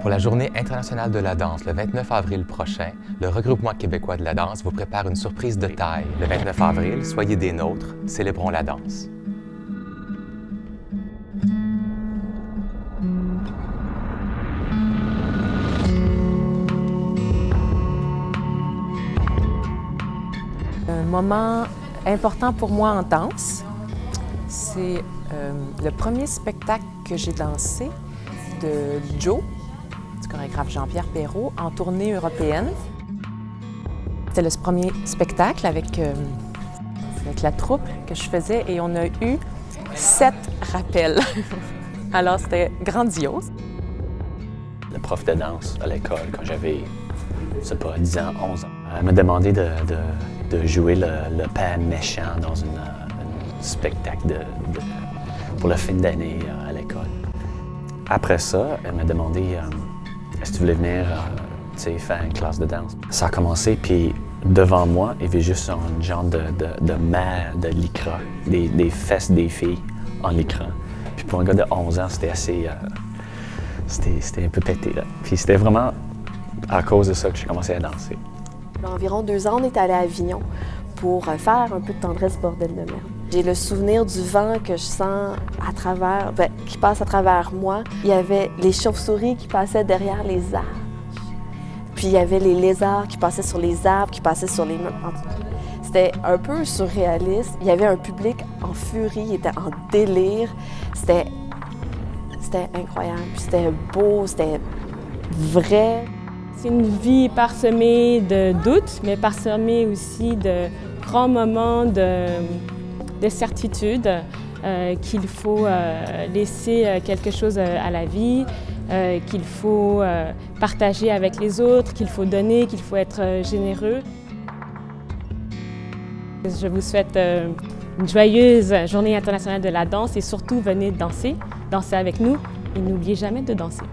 Pour la Journée internationale de la danse, le 29 avril prochain, le Regroupement québécois de la danse vous prépare une surprise de taille. Le 29 avril, soyez des nôtres, célébrons la danse. Un moment important pour moi en danse, c'est le premier spectacle que j'ai dansé de Joe, du chorégraphe Jean-Pierre Perrault, en tournée européenne. C'était le premier spectacle avec la troupe que je faisais et on a eu 7 rappels. Alors c'était grandiose. Le prof de danse à l'école, quand j'avais, je sais pas, 10 ans, 11 ans, elle m'a demandé de jouer le père méchant dans un spectacle pour le fin d'année à l'école. Après ça, elle m'a demandé est-ce que tu voulais venir faire une classe de danse. Ça a commencé, puis devant moi, il y avait juste un genre de mère de lycra, des fesses des filles en lycra. Puis pour un gars de 11 ans, c'était assez... c'était un peu pété, là. Puis c'était vraiment à cause de ça que j'ai commencé à danser. Il y a environ 2 ans, on est allé à Avignon pour faire un peu de tendresse bordel de merde. J'ai le souvenir du vent que je sens à travers, qui passe à travers moi. Il y avait les chauves-souris qui passaient derrière les arbres. Puis il y avait les lézards qui passaient sur les arbres, qui passaient sur les murs. C'était un peu surréaliste. Il y avait un public en furie, il était en délire. C'était incroyable. C'était beau, c'était vrai. C'est une vie parsemée de doutes, mais parsemée aussi de grands moments de certitude, qu'il faut laisser quelque chose à la vie, qu'il faut partager avec les autres, qu'il faut donner, qu'il faut être généreux. Je vous souhaite une joyeuse Journée internationale de la danse et surtout venez danser avec nous et n'oubliez jamais de danser.